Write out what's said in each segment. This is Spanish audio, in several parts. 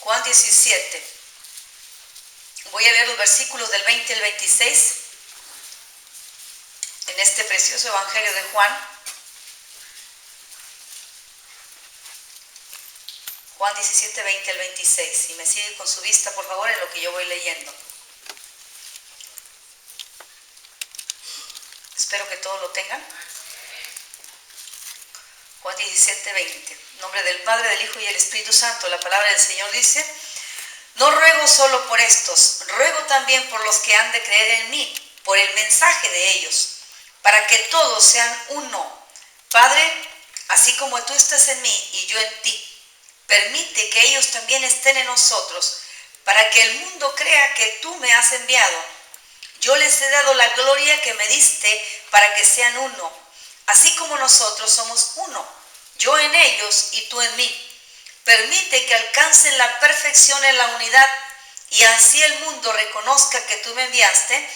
Juan 17. Voy a leer los versículos del 20 al 26 en este precioso evangelio de Juan. Juan 17, 20 al 26. Si me sigue con su vista, por favor, en lo que yo voy leyendo. Espero que todos lo tengan. Juan 17, 20. En nombre del Padre, del Hijo y del Espíritu Santo. La palabra del Señor dice: no ruego solo por estos, ruego también por los que han de creer en mí, por el mensaje de ellos, para que todos sean uno. Padre, así como tú estás en mí y yo en ti, permite que ellos también estén en nosotros, para que el mundo crea que tú me has enviado. Yo les he dado la gloria que me diste para que sean uno, así como nosotros somos uno, yo en ellos y tú en mí. Permite que alcancen la perfección en la unidad, y así el mundo reconozca que tú me enviaste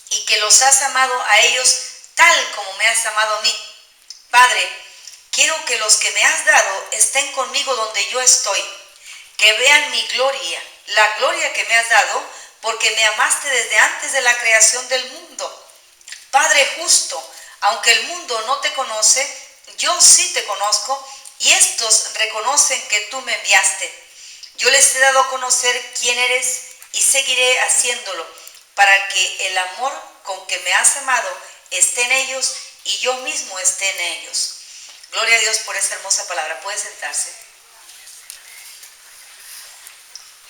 y que los has amado a ellos tal como me has amado a mí. Padre, quiero que los que me has dado estén conmigo donde yo estoy, que vean mi gloria, la gloria que me has dado, porque me amaste desde antes de la creación del mundo. Padre justo, aunque el mundo no te conoce, yo sí te conozco, y estos reconocen que tú me enviaste. Yo les he dado a conocer quién eres y seguiré haciéndolo, para que el amor con que me has amado esté en ellos y yo mismo esté en ellos. Gloria a Dios por esa hermosa palabra. Puede sentarse.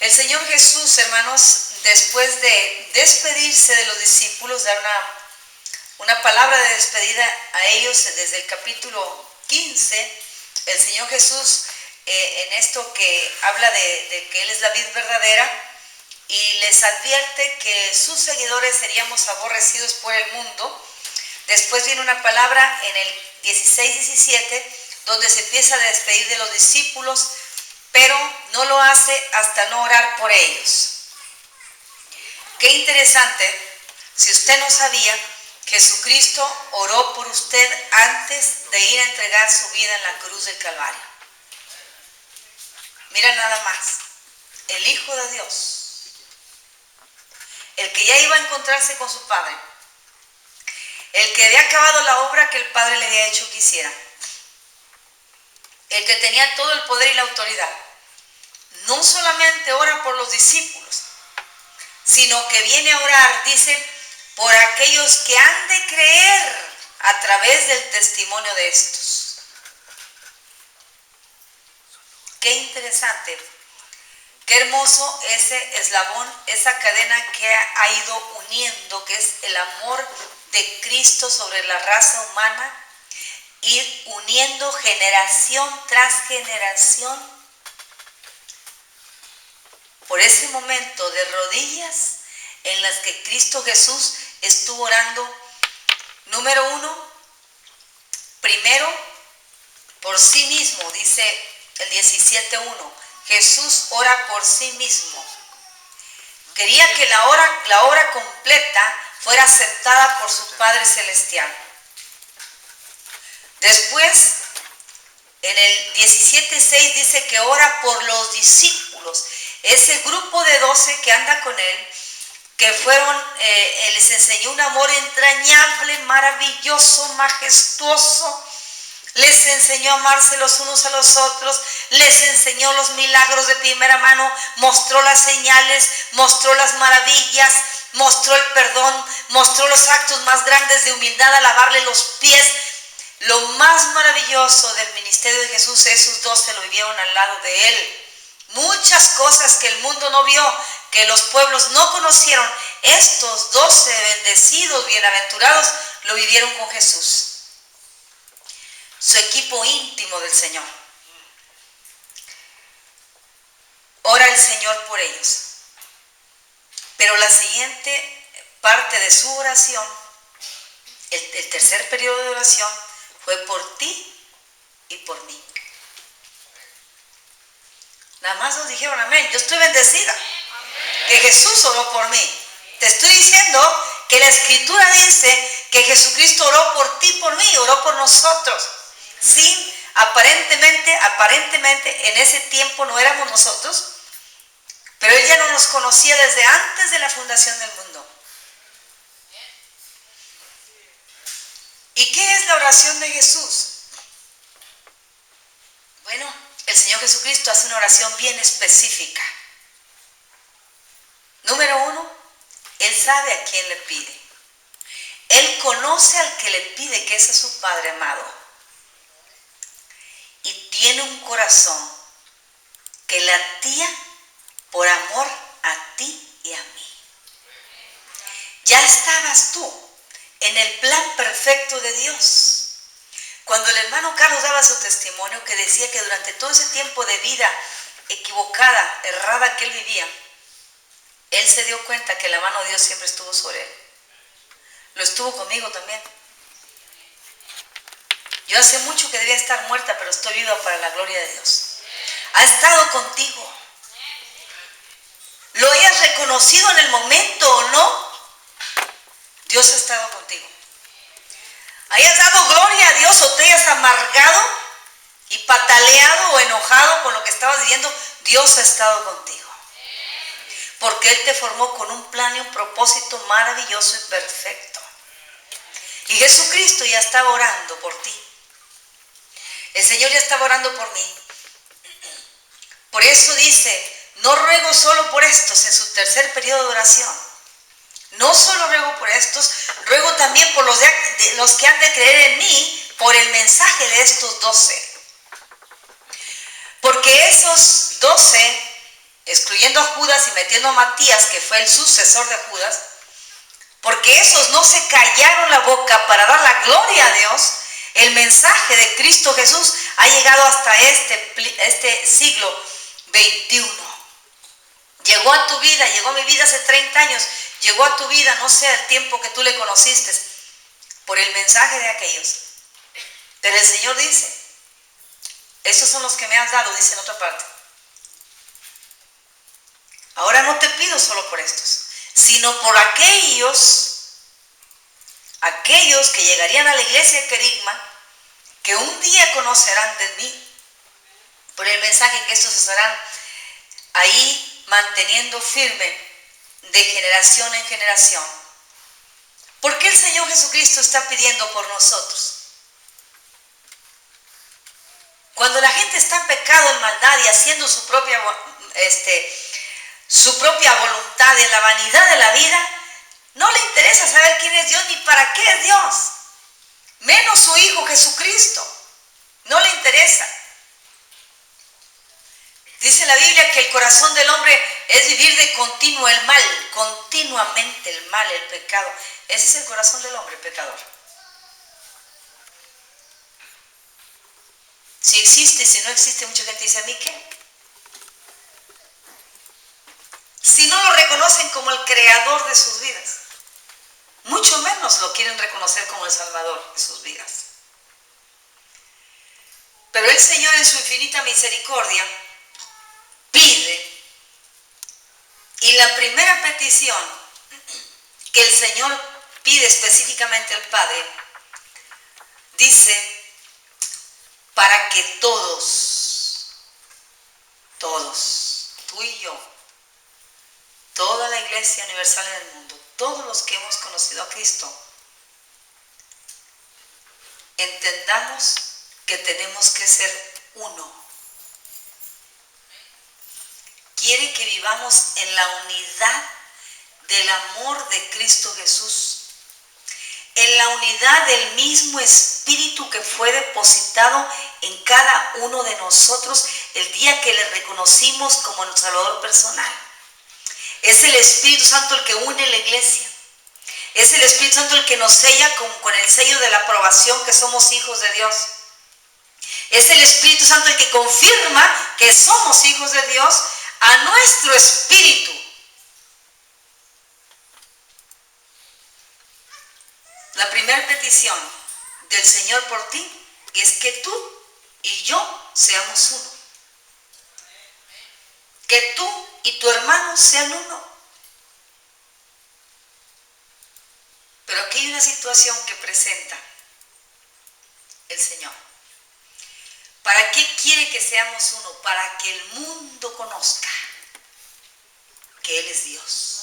El Señor Jesús, hermanos, después de despedirse de los discípulos, dar una palabra de despedida a ellos desde el capítulo 15, el Señor Jesús, en esto que habla de que Él es la vid verdadera, y les advierte que sus seguidores seríamos aborrecidos por el mundo. Después viene una palabra en el 16-17, donde se empieza a despedir de los discípulos, pero no lo hace hasta no orar por ellos. Qué interesante, si usted no sabía, Jesucristo oró por usted antes de ir a entregar su vida en la cruz del Calvario. Mira nada más, el Hijo de Dios, el que ya iba a encontrarse con su Padre, el que había acabado la obra que el Padre le había hecho que hiciera, el que tenía todo el poder y la autoridad, no solamente ora por los discípulos, sino que viene a orar, dice, por aquellos que han de creer a través del testimonio de estos. Qué interesante, qué hermoso ese eslabón, esa cadena que ha ido uniendo, que es el amor de Cristo sobre la raza humana, ir uniendo generación tras generación. Por ese momento de rodillas en las que Cristo Jesús estuvo orando, número uno, primero por sí mismo, dice el 17:1, Jesús ora por sí mismo. Quería que la obra completa fuera aceptada por su Padre Celestial. Después, en el 17:6 dice que ora por los discípulos, ese grupo de 12 que anda con él, que les enseñó un amor entrañable, maravilloso, majestuoso. Les enseñó a amarse los unos a los otros, les enseñó los milagros de primera mano, mostró las señales, mostró las maravillas, mostró el perdón, mostró los actos más grandes de humildad al lavarle los pies. Lo más maravilloso del ministerio de Jesús, esos 12 lo vivieron al lado de él. Muchas cosas que el mundo no vio, que los pueblos no conocieron, estos 12 bendecidos, bienaventurados, lo vivieron con Jesús. Su equipo íntimo del Señor. Ora el Señor por ellos. Pero la siguiente parte de su oración, el tercer periodo de oración, fue por ti y por mí. Nada más nos dijeron amén. Yo estoy bendecida. Que Jesús oró por mí. Te estoy diciendo que la Escritura dice que Jesucristo oró por ti y por mí, oró por nosotros. Sí, aparentemente en ese tiempo no éramos nosotros, Pero Él ya no nos conocía desde antes de la fundación del mundo. ¿Y qué es la oración de Jesús? Bueno, el Señor Jesucristo hace una oración bien específica. Número 1, Él sabe a quién le pide. Él conoce al que le pide, que es a su Padre amado. Y tiene un corazón que latía por amor a ti y a mí. Ya estabas tú en el plan perfecto de Dios. Cuando el hermano Carlos daba su testimonio, que decía que durante todo ese tiempo de vida equivocada, errada que él vivía, él se dio cuenta que la mano de Dios siempre estuvo sobre él. Lo estuvo conmigo también. Yo hace mucho que debía estar muerta, pero estoy viva para la gloria de Dios. Ha estado contigo. Lo hayas reconocido en el momento o no, Dios ha estado contigo. Hayas dado gloria a Dios o te hayas amargado y pataleado o enojado con lo que estabas viviendo, Dios ha estado contigo. Porque Él te formó con un plan y un propósito maravilloso y perfecto. Y Jesucristo ya estaba orando por ti. El Señor ya estaba orando por mí. Por eso dice, no ruego solo por estos en su tercer periodo de oración. No solo ruego por estos, ruego también por los que han de creer en mí por el mensaje de estos 12. Porque esos 12, excluyendo a Judas y metiendo a Matías, que fue el sucesor de Judas, porque esos no se callaron la boca para dar la gloria a Dios, el mensaje de Cristo Jesús ha llegado hasta este siglo XXI. Llegó a tu vida, llegó a mi vida hace 30 años, llegó a tu vida, no sé el tiempo que tú le conociste, por el mensaje de aquellos. Pero el Señor dice, estos son los que me has dado, dice en otra parte. Ahora no te pido solo por estos, sino por aquellos que llegarían a la iglesia de Querigma, que un día conocerán de mí, por el mensaje que estos estarán ahí manteniendo firme de generación en generación. ¿Por qué el Señor Jesucristo está pidiendo por nosotros? Cuando la gente está en pecado, en maldad y haciendo su propia voluntad en la vanidad de la vida, no le interesa saber quién es Dios ni para qué es Dios. Menos su Hijo Jesucristo. No le interesa. Dice la Biblia que el corazón del hombre es vivir de continuo el mal, continuamente el mal, el pecado. Ese es el corazón del hombre, pecador. Si existe, si no existe, mucha gente dice, ¿a mí qué? Si no lo reconocen como el creador de sus vidas, mucho menos lo quieren reconocer como el salvador de sus vidas. Pero el Señor en su infinita misericordia pide, y la primera petición que el Señor pide específicamente al Padre, dice, para que todos, tú y yo, toda la Iglesia Universal en el mundo, todos los que hemos conocido a Cristo, entendamos que tenemos que ser uno. Quiere que vivamos en la unidad del amor de Cristo Jesús, en la unidad del mismo Espíritu que fue depositado en cada uno de nosotros el día que le reconocimos como nuestro Salvador personal. Es el Espíritu Santo el que une la iglesia. Es el Espíritu Santo el que nos sella con el sello de la aprobación que somos hijos de Dios. Es el Espíritu Santo el que confirma que somos hijos de Dios a nuestro espíritu. La primera petición del Señor por ti es que tú y yo seamos uno. Que tú y tu hermano sean uno. Pero aquí hay una situación que presenta el Señor. ¿Para qué quiere que seamos uno? Para que el mundo conozca que Él es Dios.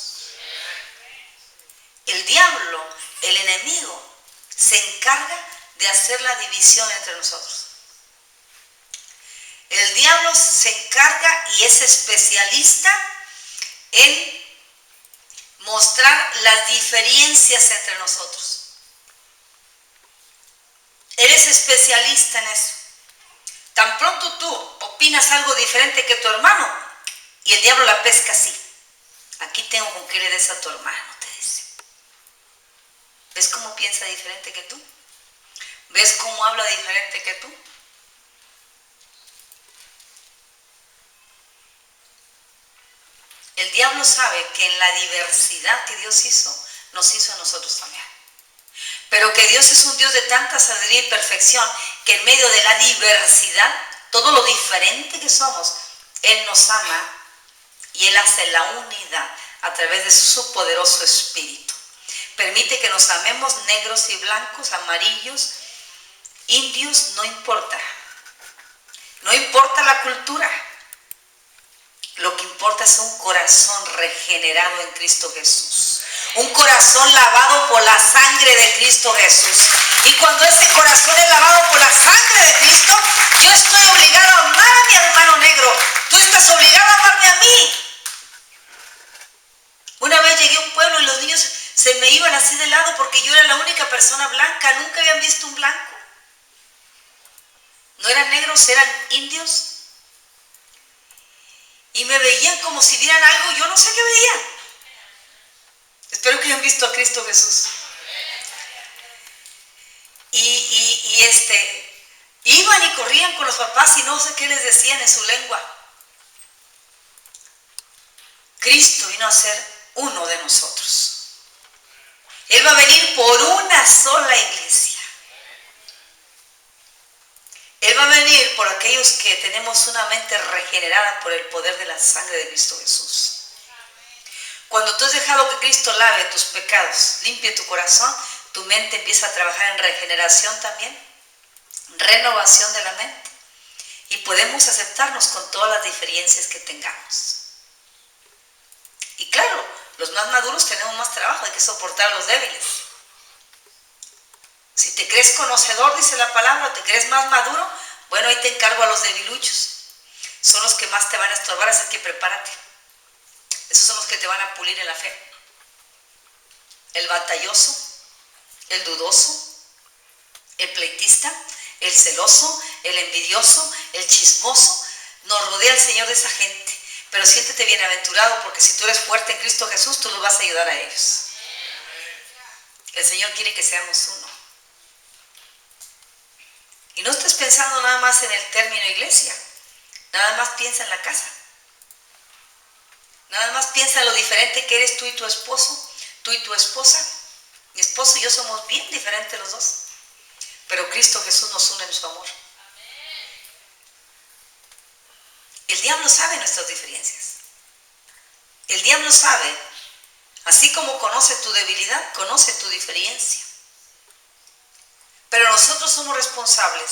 El diablo, el enemigo, se encarga de hacer la división entre nosotros. El diablo se encarga y es especialista en mostrar las diferencias entre nosotros. Él es especialista en eso. Tan pronto tú opinas algo diferente que tu hermano, y el diablo la pesca así. Aquí tengo con qué le des a tu hermano, te dice. ¿Ves cómo piensa diferente que tú? ¿Ves cómo habla diferente que tú? El diablo sabe que en la diversidad que Dios hizo, nos hizo a nosotros también. Pero que Dios es un Dios de tanta sabiduría y perfección, que en medio de la diversidad, todo lo diferente que somos, Él nos ama y Él hace la unidad a través de su poderoso espíritu. Permite que nos amemos negros y blancos, amarillos, indios, no importa. No importa la cultura. Lo que importa es un corazón regenerado en Cristo Jesús. Un corazón lavado por la sangre de Cristo Jesús. Y cuando ese corazón es lavado por la sangre de Cristo, yo estoy obligado a amar a mi hermano negro. Tú estás obligado a amarme a mí. Una vez llegué a un pueblo y los niños se me iban así de lado porque yo era la única persona blanca. Nunca habían visto un blanco. No eran negros, eran indios. Y me veían como si vieran algo, yo no sé qué veían. Espero que hayan visto a Cristo Jesús. Iban y corrían con los papás y no sé qué les decían en su lengua. Cristo vino a ser uno de nosotros. Él va a venir por una sola iglesia. Él va a venir por aquellos que tenemos una mente regenerada por el poder de la sangre de Cristo Jesús. Cuando tú has dejado que Cristo lave tus pecados, limpie tu corazón, tu mente empieza a trabajar en regeneración también, renovación de la mente. Y podemos aceptarnos con todas las diferencias que tengamos. Y claro, los más maduros tenemos más trabajo, hay que soportar a los débiles. Si te crees conocedor, dice la palabra, o te crees más maduro, bueno, ahí te encargo a los debiluchos. Son los que más te van a estorbar, así que prepárate. Esos son los que te van a pulir en la fe. El batalloso, el dudoso, el pleitista, el celoso, el envidioso, el chismoso. Nos rodea el Señor de esa gente. Pero siéntete bienaventurado porque si tú eres fuerte en Cristo Jesús, tú los vas a ayudar a ellos. El Señor quiere que seamos uno. Y no estés pensando nada más en el término iglesia. Nada más piensa en la casa. Nada más piensa en lo diferente que eres tú y tu esposo, tú y tu esposa. Mi esposo y yo somos bien diferentes los dos. Pero Cristo Jesús nos une en su amor. El diablo sabe nuestras diferencias. El diablo sabe, así como conoce tu debilidad, conoce tu diferencia. Pero nosotros somos responsables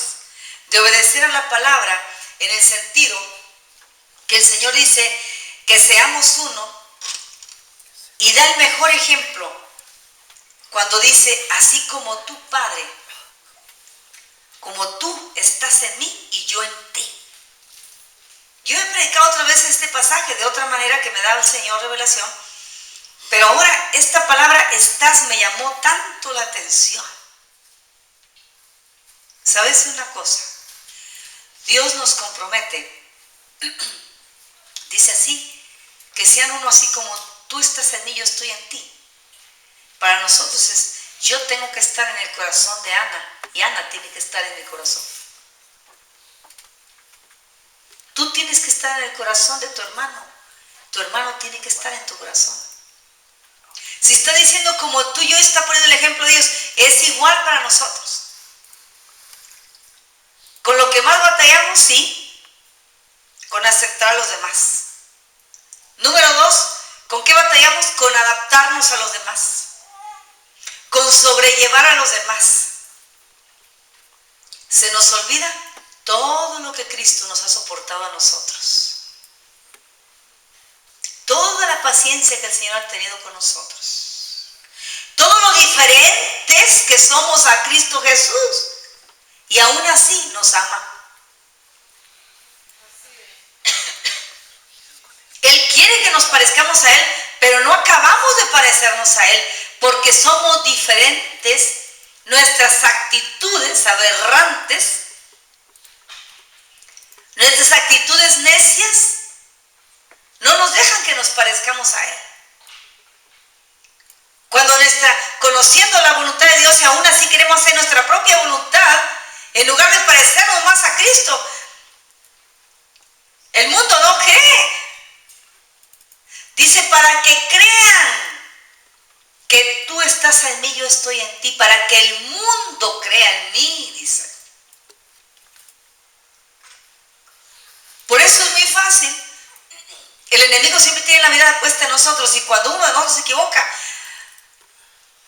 de obedecer a la palabra en el sentido que el Señor dice que seamos uno y da el mejor ejemplo cuando dice, así como tú, Padre, como tú estás en mí y yo en ti. Yo he predicado otra vez este pasaje de otra manera que me da el Señor revelación, pero ahora esta palabra estás me llamó tanto la atención. ¿Sabes una cosa? Dios nos compromete, dice así, que sean uno así como tú estás en mí, yo estoy en ti. Para nosotros es, yo tengo que estar en el corazón de Ana y Ana tiene que estar en mi corazón. Tú tienes que estar en el corazón de tu hermano tiene que estar en tu corazón. Si está diciendo como tú y yo, está poniendo el ejemplo de Dios, es igual para nosotros. Con lo que más batallamos, sí, con aceptar a los demás. Número 2, ¿con qué batallamos? Con adaptarnos a los demás, con sobrellevar a los demás. Se nos olvida todo lo que Cristo nos ha soportado a nosotros. Toda la la paciencia que el Señor ha tenido con nosotros. Todo lo diferentes que somos a Cristo Jesús. Y aún así nos ama. Él quiere que nos parezcamos a Él, pero no acabamos de parecernos a Él, porque somos diferentes. Nuestras actitudes aberrantes, nuestras actitudes necias, no nos dejan que nos parezcamos a Él. Cuando conociendo la voluntad de Dios y aún así queremos hacer nuestra propia voluntad, en lugar de parecernos más a Cristo, el mundo no cree. Dice, para que crean que tú estás en mí, yo estoy en ti, para que el mundo crea en mí, dice. Por eso es muy fácil. El enemigo siempre tiene la mirada puesta en nosotros y cuando uno de nosotros se equivoca,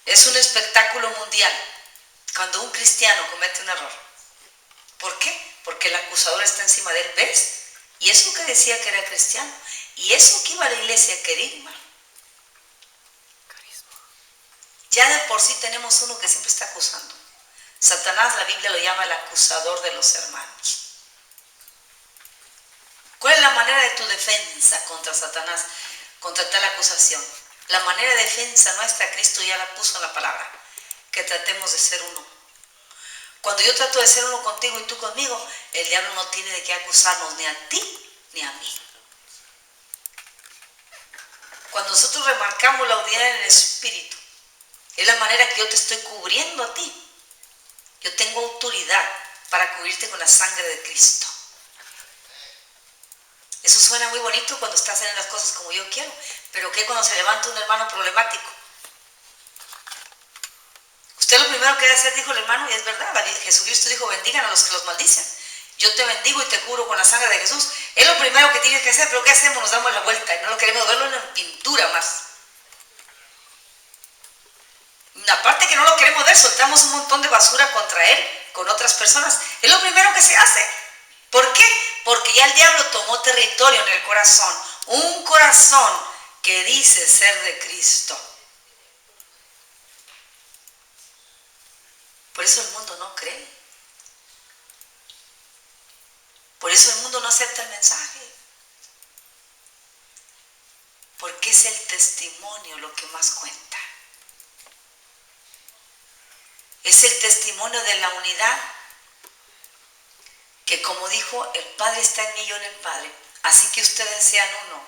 es un espectáculo mundial. Cuando un cristiano comete un error. ¿Por qué? Porque el acusador está encima de él, ¿ves? Y eso que decía que era cristiano, y eso que iba a la iglesia, querigma. Ya de por sí tenemos uno que siempre está acusando. Satanás, la Biblia lo llama el acusador de los hermanos. ¿Cuál es la manera de tu defensa contra Satanás, contra tal acusación? La manera de defensa nuestra, Cristo ya la puso en la palabra, que tratemos de ser uno. Cuando yo trato de ser uno contigo y tú conmigo, el diablo no tiene de qué acusarnos ni a ti ni a mí. Cuando nosotros remarcamos la unidad en el Espíritu, es la manera que yo te estoy cubriendo a ti. Yo tengo autoridad para cubrirte con la sangre de Cristo. Eso suena muy bonito cuando estás haciendo las cosas como yo quiero, pero ¿qué cuando se levanta un hermano problemático? Usted lo primero que debe hacer, dijo el hermano, y es verdad, Jesucristo dijo, bendigan a los que los maldicen. Yo te bendigo y te cubro con la sangre de Jesús. Es lo primero que tienes que hacer, pero ¿qué hacemos? Nos damos la vuelta y no lo queremos verlo en pintura más. Aparte que no lo queremos ver, soltamos un montón de basura contra él, con otras personas. Es lo primero que se hace. ¿Por qué? Porque ya el diablo tomó territorio en el corazón. Un corazón que dice ser de Cristo. Por eso el mundo no cree. Por eso el mundo no acepta el mensaje. Porque es el testimonio lo que más cuenta. Es el testimonio de la unidad. Que como dijo, el Padre está en mí y yo en el Padre. Así que ustedes sean uno.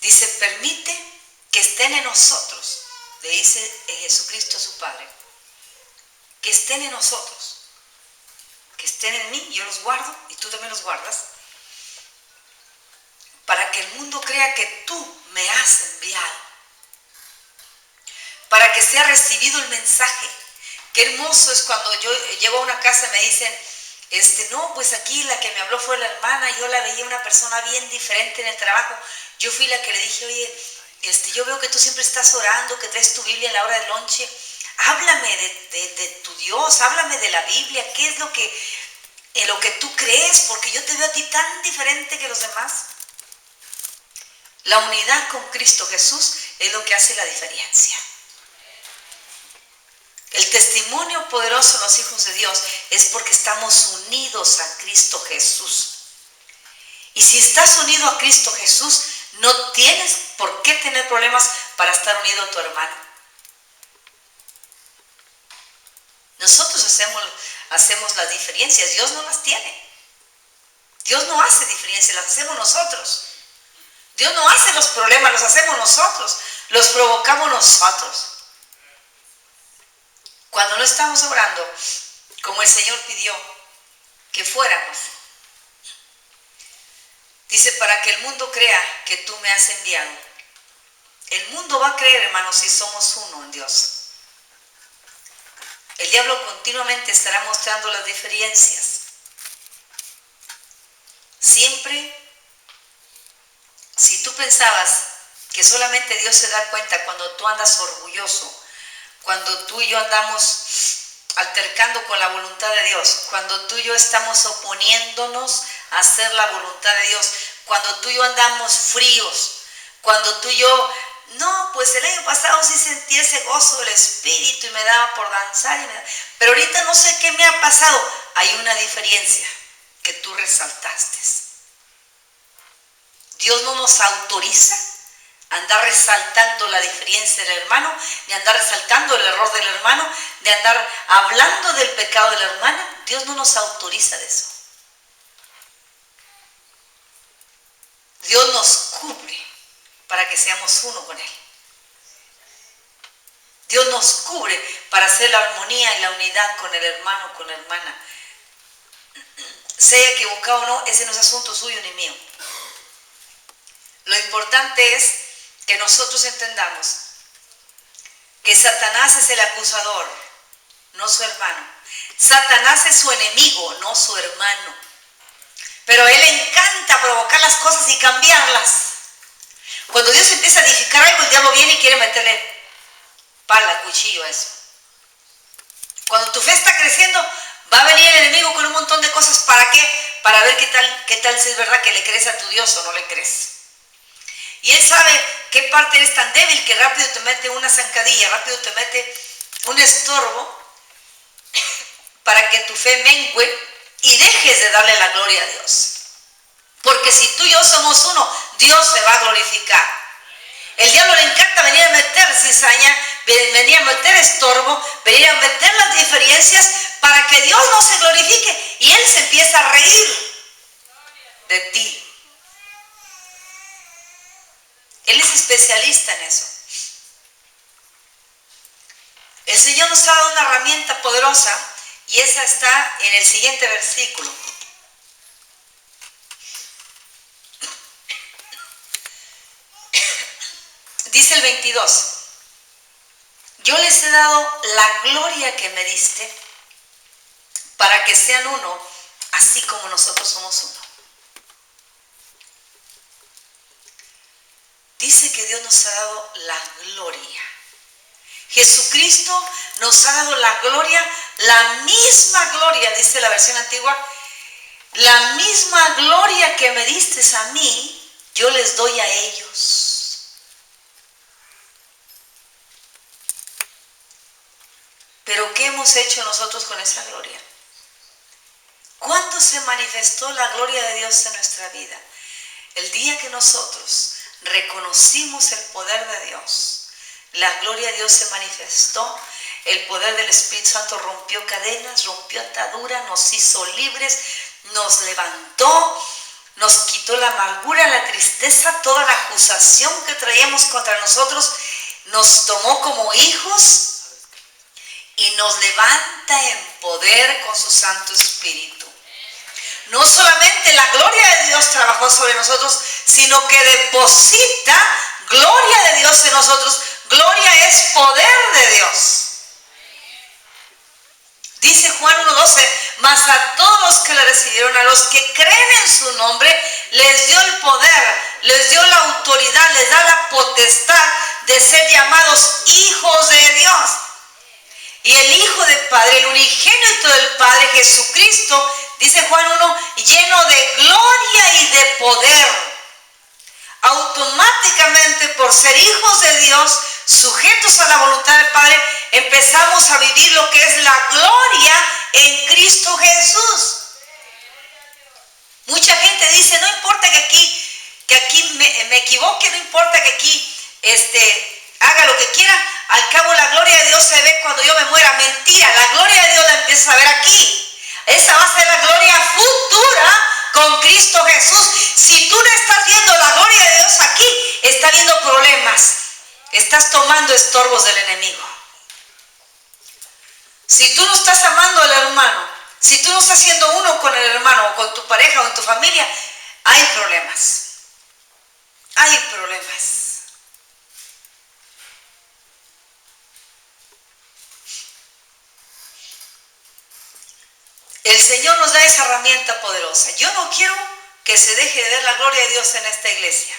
Dice, permite que estén en nosotros. Le dice Jesucristo a su Padre. Que estén en nosotros. Que estén en mí, yo los guardo y tú también los guardas. Para que el mundo crea que tú me has enviado. Para que sea recibido el mensaje. Qué hermoso es cuando yo llego a una casa y me dicen, no, pues aquí la que me habló fue la hermana, yo la veía una persona bien diferente en el trabajo. Yo fui la que le dije, oye, yo veo que tú siempre estás orando, que traes tu Biblia a la hora del lonche. Háblame de tu Dios, háblame de la Biblia, ¿qué es en lo que tú crees? Porque yo te veo a ti tan diferente que los demás. La unidad con Cristo Jesús es lo que hace la diferencia. El testimonio poderoso de los hijos de Dios es porque estamos unidos a Cristo Jesús. Y si estás unido a Cristo Jesús, no tienes por qué tener problemas para estar unido a tu hermano. Nosotros hacemos las diferencias, Dios no las tiene. Dios no hace diferencias, las hacemos nosotros. Dios no hace los problemas, los hacemos nosotros, los provocamos nosotros. Cuando no estamos orando, como el Señor pidió que fuéramos, dice, para que el mundo crea que tú me has enviado. El mundo va a creer, hermanos, si somos uno en Dios. El diablo continuamente estará mostrando las diferencias. Siempre, si tú pensabas que solamente Dios se da cuenta cuando tú andas orgulloso, cuando tú y yo andamos altercando con la voluntad de Dios, cuando tú y yo estamos oponiéndonos a hacer la voluntad de Dios. Cuando tú y yo andamos fríos, cuando tú y yo, no, pues el año pasado sí sentí ese gozo del Espíritu y me daba por danzar, pero ahorita no sé qué me ha pasado. Hay una diferencia que tú resaltaste. Dios no nos autoriza a andar resaltando la diferencia del hermano, ni andar resaltando el error del hermano, ni andar hablando del pecado de la hermana. Dios no nos autoriza de eso. Dios nos cubre para que seamos uno con Él. Dios nos cubre para hacer la armonía y la unidad con el hermano, con la hermana. Sea equivocado o no, ese no es asunto suyo ni mío. Lo importante es que nosotros entendamos que Satanás es el acusador, no su hermano. Satanás es su enemigo, no su hermano. Pero a él le encanta provocar las cosas y cambiarlas. Cuando Dios empieza a edificar algo, el diablo viene y quiere meterle pala, cuchillo a eso. Cuando tu fe está creciendo, va a venir el enemigo con un montón de cosas. ¿Para qué? Para ver qué tal si es verdad que le crees a tu Dios o no le crees. Y él sabe qué parte eres tan débil que rápido te mete una zancadilla, rápido te mete un estorbo para que tu fe mengue y dejes de darle la gloria a Dios. Porque si tú y yo somos uno, Dios se va a glorificar. El diablo le encanta venir a meter cizaña, venir a meter estorbo, venir a meter las diferencias para que Dios no se glorifique y Él se empieza a reír de ti. Él es especialista en eso. El Señor nos ha dado una herramienta poderosa y esa está en el siguiente versículo. Dice el 22. Yo les he dado la gloria que me diste para que sean uno, así como nosotros somos uno. Dice que Dios nos ha dado la gloria. Jesucristo nos ha dado la gloria, la misma gloria, dice la versión antigua, la misma gloria que me diste a mí, yo les doy a ellos. Pero ¿qué hemos hecho nosotros con esa gloria? ¿Cuándo se manifestó la gloria de Dios en nuestra vida? El día que nosotros reconocimos el poder de Dios, la gloria de Dios se manifestó, el poder del Espíritu Santo rompió cadenas, rompió ataduras, nos hizo libres, nos levantó, nos quitó la amargura, la tristeza, toda la acusación que traíamos contra nosotros, nos tomó como hijos y nos levanta en poder con su Santo Espíritu. No solamente la gloria de Dios trabajó sobre nosotros, sino que deposita gloria de Dios en nosotros. Gloria es poder de Dios. Dice Juan 1:12, mas a todos los que le recibieron, a los que creen en su nombre, les dio el poder, les dio la autoridad, les da la potestad de ser llamados hijos de Dios. Y el Hijo del Padre, el unigénito del Padre, Jesucristo, dice Juan 1, lleno de gloria y de poder. Automáticamente, por ser hijos de Dios, sujetos a la voluntad del Padre, empezamos a vivir lo que es la gloria en Cristo Jesús. Mucha gente dice, no importa que aquí me equivoque, no importa que aquí haga lo que quiera, al cabo la gloria de Dios se ve cuando yo me muera. Mentira, la gloria de Dios la empiezas a ver aquí. Esa va a ser la gloria futura con Cristo Jesús. Si tú no estás viendo la gloria de Dios aquí, estás viendo problemas, estás tomando estorbos del enemigo. Si tú no estás amando al hermano, si tú no estás siendo uno con el hermano o con tu pareja o en tu familia, hay problemas. Hay problemas. El Señor nos da esa herramienta poderosa. Yo no quiero que se deje de ver la gloria de Dios en esta iglesia,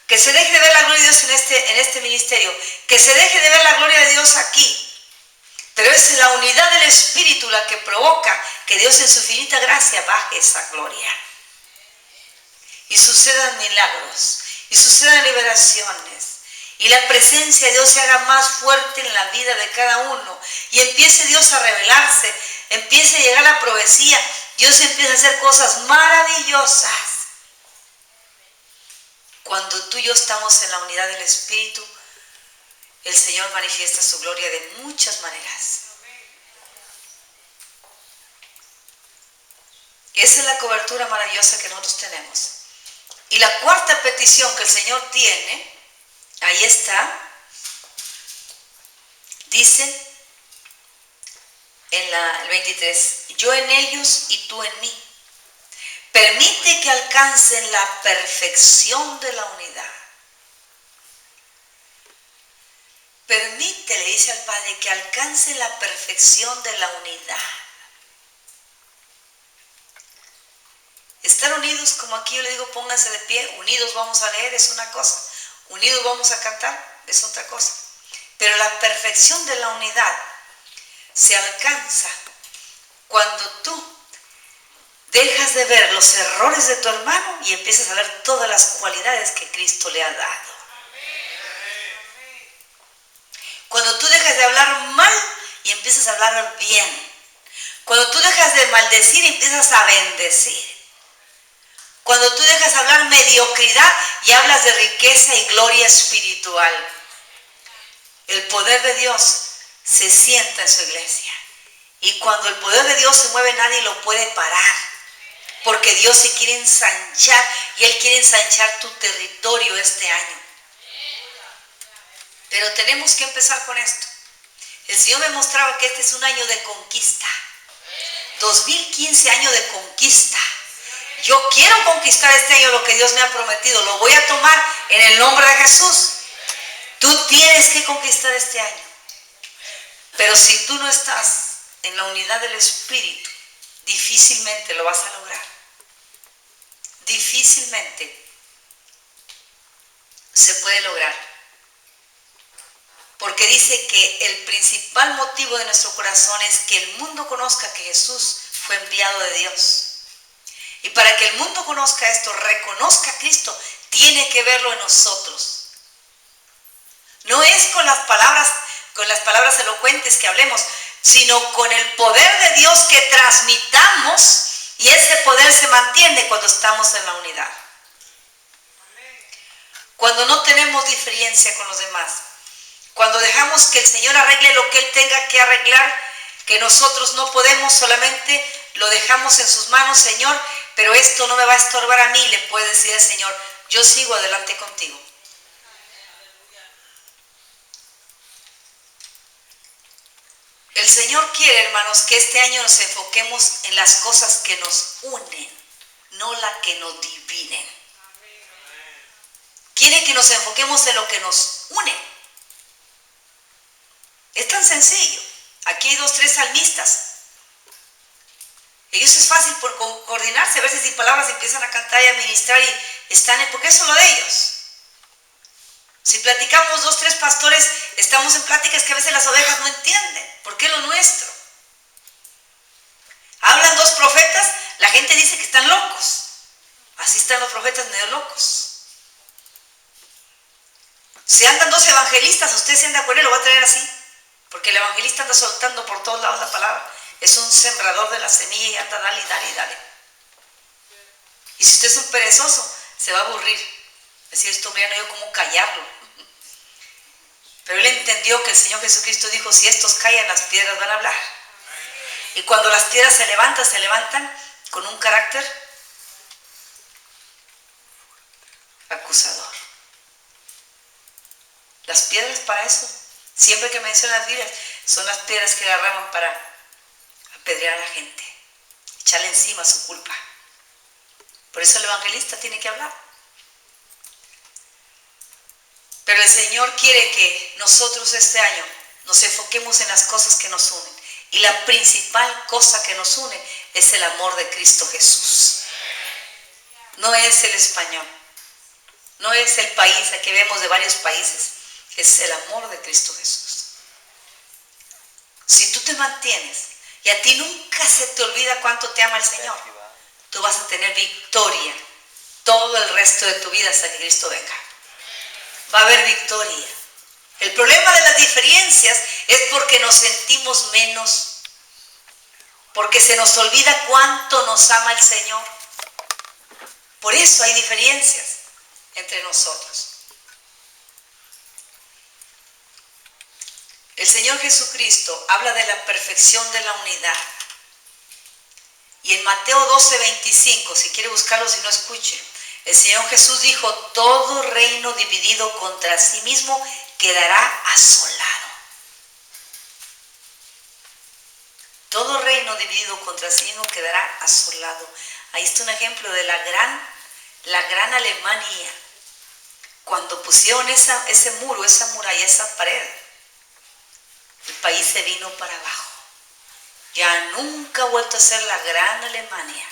que se deje de ver la gloria de Dios en este ministerio, que se deje de ver la gloria de Dios aquí. Pero es la unidad del Espíritu la que provoca que Dios en su infinita gracia baje esa gloria. Y sucedan milagros, y sucedan liberaciones, y la presencia de Dios se haga más fuerte en la vida de cada uno, y empiece Dios a revelarse, empiece a llegar la profecía, Dios empieza a hacer cosas maravillosas. Cuando tú y yo estamos en la unidad del Espíritu, el Señor manifiesta su gloria de muchas maneras. Esa es la cobertura maravillosa que nosotros tenemos. Y la cuarta petición que el Señor tiene, ahí está, dice en el 23, yo en ellos y tú en mí. Permite que alcancen la perfección de la unidad. Permite, le dice al Padre, que alcance la perfección de la unidad. Estar unidos, como aquí yo le digo, pónganse de pie, unidos vamos a leer, es una cosa. Unidos vamos a cantar, es otra cosa. Pero la perfección de la unidad se alcanza cuando tú dejas de ver los errores de tu hermano y empiezas a ver todas las cualidades que Cristo le ha dado. Cuando tú dejas de hablar mal y empiezas a hablar bien. Cuando tú dejas de maldecir y empiezas a bendecir. Cuando tú dejas de hablar mediocridad y hablas de riqueza y gloria espiritual. El poder de Dios se sienta en su iglesia. Y cuando el poder de Dios se mueve, nadie lo puede parar. Porque Dios se quiere ensanchar y Él quiere ensanchar tu territorio este año. Pero tenemos que empezar con esto. El Señor me mostraba que este es un año de conquista. 2015, año de conquista. Yo quiero conquistar este año lo que Dios me ha prometido. Lo voy a tomar en el nombre de Jesús. Tú tienes que conquistar este año. Pero si tú no estás en la unidad del Espíritu, difícilmente lo vas a lograr. Difícilmente se puede lograr. Porque dice que el principal motivo de nuestro corazón es que el mundo conozca que Jesús fue enviado de Dios. Y para que el mundo conozca esto, reconozca a Cristo, tiene que verlo en nosotros. No es con las palabras elocuentes que hablemos, sino con el poder de Dios que transmitamos, y ese poder se mantiene cuando estamos en la unidad. Cuando no tenemos diferencia con los demás. Cuando dejamos que el Señor arregle lo que Él tenga que arreglar, que nosotros no podemos, solamente lo dejamos en sus manos, Señor, pero esto no me va a estorbar a mí, le puede decir el Señor, yo sigo adelante contigo. El Señor quiere, hermanos, que este año nos enfoquemos en las cosas que nos unen, no las que nos dividen. Quiere que nos enfoquemos en lo que nos une. Es tan sencillo. Aquí hay 2, 3 salmistas. Ellos es fácil por coordinarse, a veces sin palabras empiezan a cantar y a ministrar y están, porque eso es lo de ellos. Si platicamos 2, 3 pastores, estamos en pláticas que a veces las ovejas no entienden, porque es lo nuestro. Hablan 2 profetas, la gente dice que están locos. Así están los profetas medio locos. Si andan 2 evangelistas, usted se anda con él, lo va a traer así. Porque el evangelista anda soltando por todos lados la palabra. Es un sembrador de la semilla y anda dale, dale, dale. Y si usted es un perezoso, se va a aburrir. Es decir, esto ya no hay cómo callarlo. Pero él entendió que el Señor Jesucristo dijo, si estos callan, las piedras van a hablar. Y cuando las piedras se levantan con un carácter acusador. Las piedras para eso, siempre que mencionan las Biblias, son las piedras que agarraban para apedrear a la gente, echarle encima su culpa. Por eso el evangelista tiene que hablar. Pero el Señor quiere que nosotros este año nos enfoquemos en las cosas que nos unen. Y la principal cosa que nos une es el amor de Cristo Jesús. No es el español, no es el país, aquí vemos de varios países, es el amor de Cristo Jesús. Si tú te mantienes y a ti nunca se te olvida cuánto te ama el Señor, tú vas a tener victoria todo el resto de tu vida hasta que Cristo venga. Va a haber victoria. El problema de las diferencias es porque nos sentimos menos, porque se nos olvida cuánto nos ama el Señor. Por eso hay diferencias entre nosotros. El Señor Jesucristo habla de la perfección de la unidad. Y en Mateo 12:25, si quiere buscarlo, si no, escuche. El Señor Jesús dijo: todo reino dividido contra sí mismo quedará asolado. Todo reino dividido contra sí mismo quedará asolado. Ahí está un ejemplo de la gran Alemania. Cuando pusieron ese muro, esa muralla, esa pared, el país se vino para abajo. Ya nunca ha vuelto a ser la gran Alemania.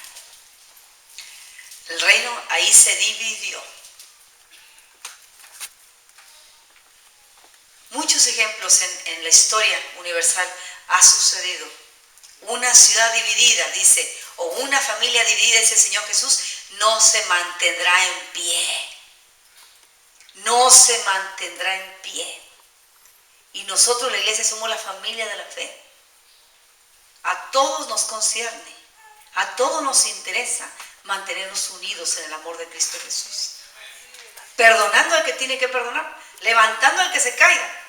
El reino ahí se dividió. Muchos ejemplos en la historia universal ha sucedido. Una ciudad dividida, dice, o una familia dividida, dice el Señor Jesús, no se mantendrá en pie. No se mantendrá en pie. Y nosotros, la iglesia, somos la familia de la fe. A todos nos concierne, a todos nos interesa mantenernos unidos en el amor de Cristo Jesús. Perdonando al que tiene que perdonar, levantando al que se caiga,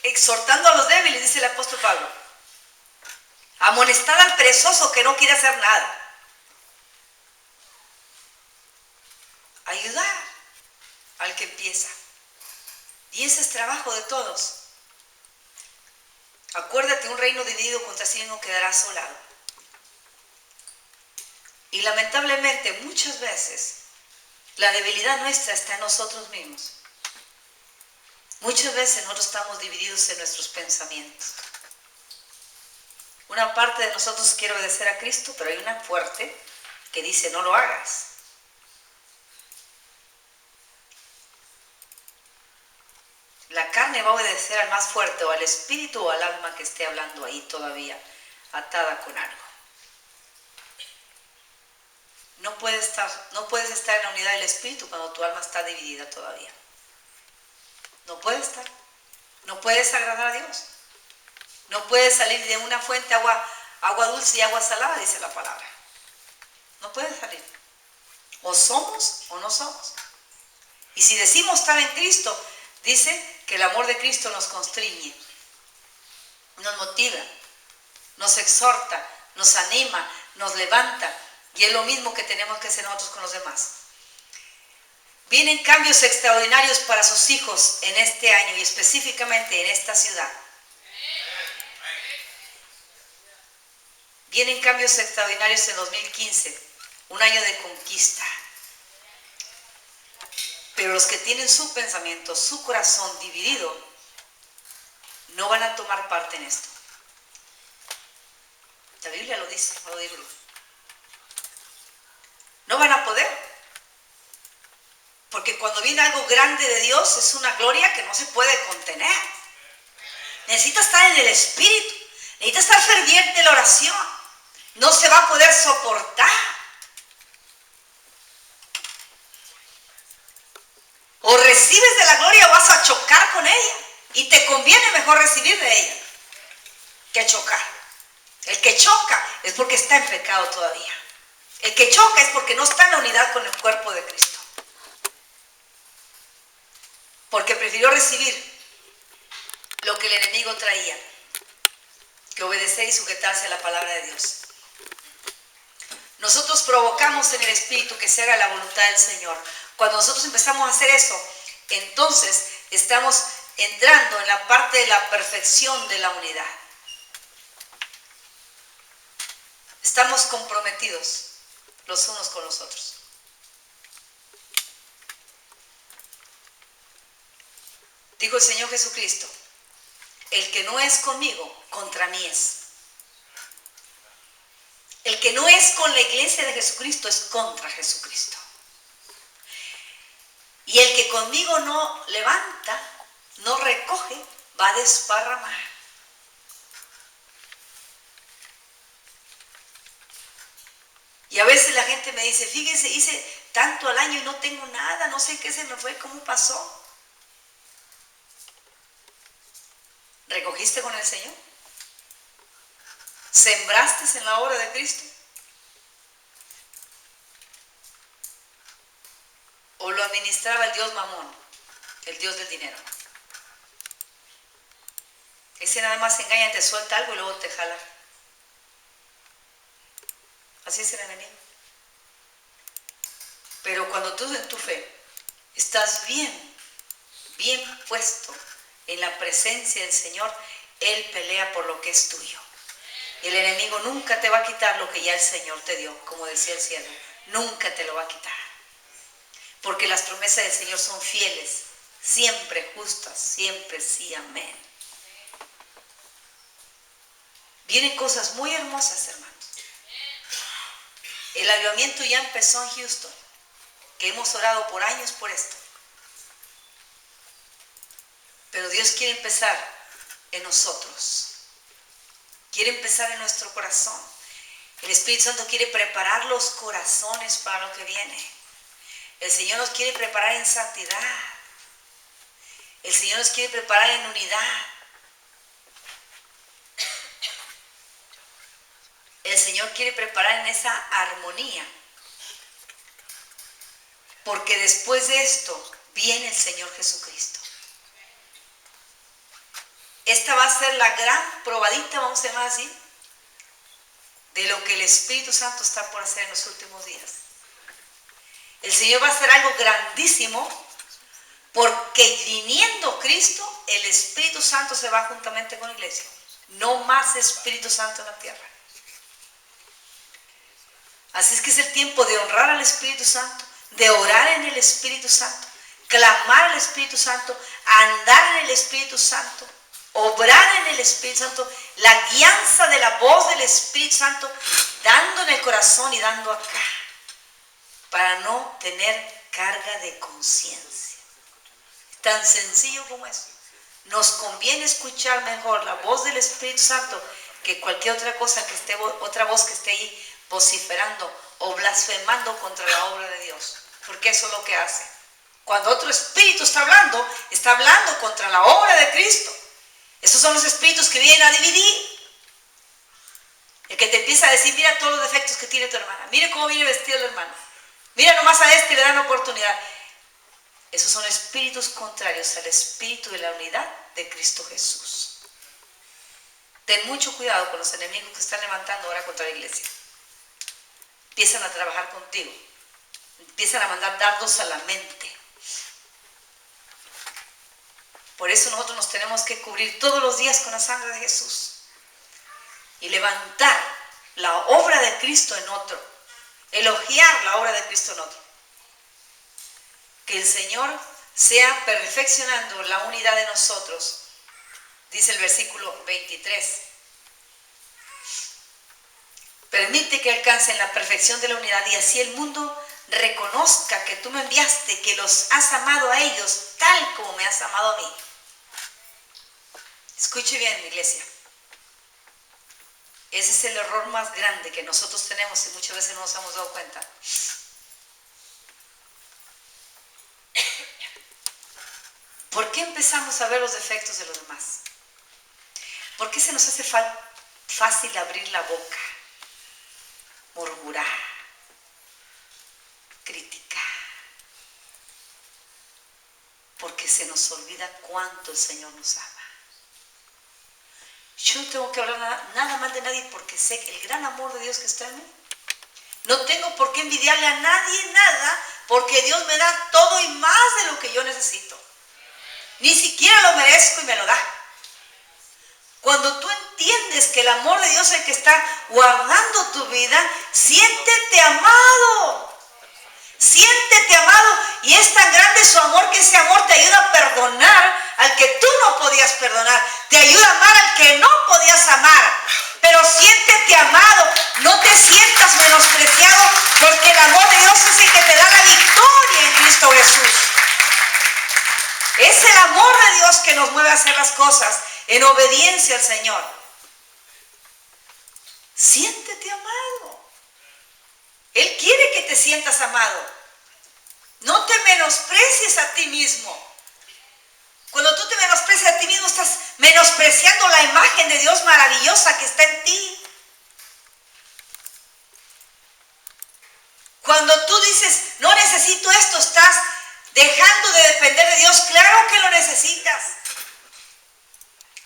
exhortando a los débiles, dice el apóstol Pablo. Amonestar al perezoso que no quiere hacer nada. Ayudar al que empieza. Y ese es trabajo de todos. Acuérdate, un reino dividido contra sí mismo quedará asolado. Y lamentablemente muchas veces la debilidad nuestra está en nosotros mismos. Muchas veces nosotros estamos divididos en nuestros pensamientos. Una parte de nosotros quiere obedecer a Cristo, pero hay una fuerte que dice: no lo hagas. La carne va a obedecer al más fuerte, o al espíritu o al alma que esté hablando ahí todavía, atada con algo. No puedes estar en la unidad del espíritu cuando tu alma está dividida todavía. No puedes estar. No puedes agradar a Dios. No puedes salir de una fuente agua dulce y agua salada, dice la palabra. No puedes salir. O somos o no somos. Y si decimos estar en Cristo, dice que el amor de Cristo nos constriñe, nos motiva, nos exhorta, nos anima, nos levanta. Y es lo mismo que tenemos que hacer nosotros con los demás. Vienen cambios extraordinarios para sus hijos en este año y específicamente en esta ciudad. Vienen cambios extraordinarios en 2015, un año de conquista. Pero los que tienen su pensamiento, su corazón dividido, no van a tomar parte en esto. La Biblia lo dice, no lo digo. No van a poder. Porque cuando viene algo grande de Dios, es una gloria que no se puede contener. Necesita estar en el Espíritu. Necesita estar ferviente en la oración. No se va a poder soportar. O recibes de la gloria o vas a chocar con ella. Y te conviene mejor recibir de ella que chocar. El que choca es porque está en pecado todavía. El que choca es porque no está en la unidad con el cuerpo de Cristo. Porque prefirió recibir lo que el enemigo traía que obedecer y sujetarse a la palabra de Dios. Nosotros provocamos en el Espíritu que se haga la voluntad del Señor. Cuando nosotros empezamos a hacer eso, entonces estamos entrando en la parte de la perfección de la unidad. Estamos comprometidos los unos con los otros. Dijo el Señor Jesucristo: el que no es conmigo, contra mí es. El que no es con la iglesia de Jesucristo es contra Jesucristo. Y el que conmigo no levanta, no recoge, va a desparramar. Y a veces la gente me dice, fíjese, hice tanto al año y no tengo nada, no sé qué se me fue, cómo pasó. ¿Recogiste con el Señor? ¿Sembraste en la obra de Cristo? ¿O lo administraba el Dios Mamón, el Dios del dinero? Ese nada más engaña, te suelta algo y luego te jala. Así es el enemigo. Pero cuando tú en tu fe estás bien puesto en la presencia del Señor, Él pelea por lo que es tuyo. El enemigo nunca te va a quitar lo que ya el Señor te dio, como decía el cielo. Nunca te lo va a quitar. Porque las promesas del Señor son fieles, siempre justas, siempre sí, amén. Vienen cosas muy hermosas, hermanos. El avivamiento ya empezó en Houston, que hemos orado por años por esto. Pero Dios quiere empezar en nosotros. Quiere empezar en nuestro corazón. El Espíritu Santo quiere preparar los corazones para lo que viene. El Señor nos quiere preparar en santidad. El Señor nos quiere preparar en unidad. El Señor quiere preparar en esa armonía. Porque después de esto viene el Señor Jesucristo. Esta va a ser la gran probadita, vamos a llamar así, de lo que el Espíritu Santo está por hacer en los últimos días. El Señor va a hacer algo grandísimo, porque viniendo Cristo, el Espíritu Santo se va juntamente con la iglesia. No más Espíritu Santo en la tierra. Así es que es el tiempo de honrar al Espíritu Santo, de orar en el Espíritu Santo, clamar al Espíritu Santo, andar en el Espíritu Santo, obrar en el Espíritu Santo, la guianza de la voz del Espíritu Santo, dando en el corazón y dando acá, para no tener carga de conciencia. Tan sencillo como eso. Nos conviene escuchar mejor la voz del Espíritu Santo que cualquier otra cosa que esté, otra voz que esté ahí vociferando o blasfemando contra la obra de Dios, porque eso es lo que hace. Cuando otro espíritu está hablando contra la obra de Cristo. Esos son los espíritus que vienen a dividir. El que te empieza a decir, mira todos los defectos que tiene tu hermana, mire cómo viene vestido el hermano, mira nomás a este, le dan oportunidad. Esos son espíritus contrarios al espíritu de la unidad de Cristo Jesús. Ten mucho cuidado con los enemigos que están levantando ahora contra la iglesia. Empiezan a trabajar contigo, empiezan a mandar dardos a la mente. Por eso nosotros nos tenemos que cubrir todos los días con la sangre de Jesús y levantar la obra de Cristo en otro, elogiar la obra de Cristo en otro. Que el Señor sea perfeccionando la unidad de nosotros, dice el versículo 23. Permite que alcancen la perfección de la unidad y así el mundo reconozca que tú me enviaste, que los has amado a ellos tal como me has amado a mí. Escuche bien, mi iglesia. Ese es el error más grande que nosotros tenemos y muchas veces no nos hemos dado cuenta. ¿Por qué empezamos a ver los defectos de los demás? ¿Por qué se nos hace fácil abrir la boca, murmurar, criticar? Porque se nos olvida cuánto el Señor nos ama. Yo no tengo que hablar nada mal de nadie porque sé el gran amor de Dios que está en mí. No tengo por qué envidiarle a nadie nada porque Dios me da todo y más de lo que yo necesito. Ni siquiera lo merezco y me lo da. Cuando tú entiendes que el amor de Dios es el que está guardando tu vida, siéntete amado. Siéntete amado y es tan grande su amor que ese amor te ayuda a perdonar al que tú no podías perdonar. Te ayuda a amar al que no podías amar. Pero siéntete amado, no te sientas menospreciado porque el amor de Dios es el que te da la victoria en Cristo Jesús. Es el amor de Dios que nos mueve a hacer las cosas en obediencia al Señor. Siéntete amado. Él quiere que te sientas amado. No te menosprecies a ti mismo. Cuando tú te menosprecias a ti mismo, estás menospreciando la imagen de Dios maravillosa que está en ti. Cuando tú dices, no necesito esto, estás dejando de depender de Dios. Claro que lo necesitas.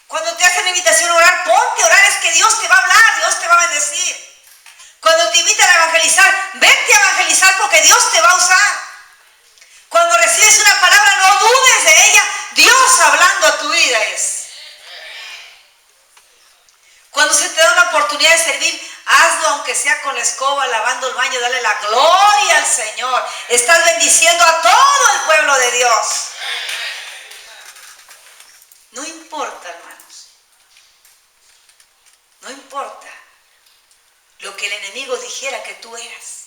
Cuando te hacen invitación a orar, ponte a orar, es que Dios te va a hablar, Dios te va a bendecir. Cuando te invitan a evangelizar, vete a evangelizar porque Dios te va a usar. Cuando recibes una palabra, no dudes de ella, Dios hablando a tu vida es. Cuando se te da una oportunidad de servir, hazlo aunque sea con la escoba, lavando el baño, dale la gloria al Señor. Estás bendiciendo a todo el pueblo de Dios. No importa, hermanos. No importa lo que el enemigo dijera que tú eras.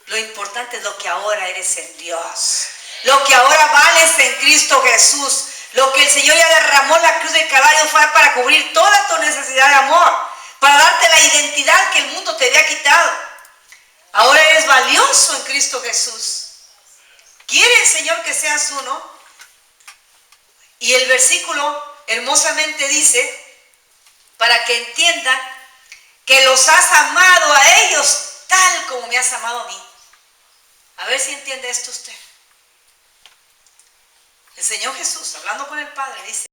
Lo importante es lo que ahora eres en Dios. Lo que ahora vales en Cristo Jesús. Lo que el Señor ya derramó en la cruz del Calvario fue para cubrir toda tu necesidad de amor. Para darte la identidad que el mundo te había quitado. Ahora eres valioso en Cristo Jesús. ¿Quiere el Señor que seas uno? Y el versículo hermosamente dice, para que entiendan que los has amado a ellos tal como me has amado a mí. A ver si entiende esto usted. El Señor Jesús, hablando con el Padre, dice,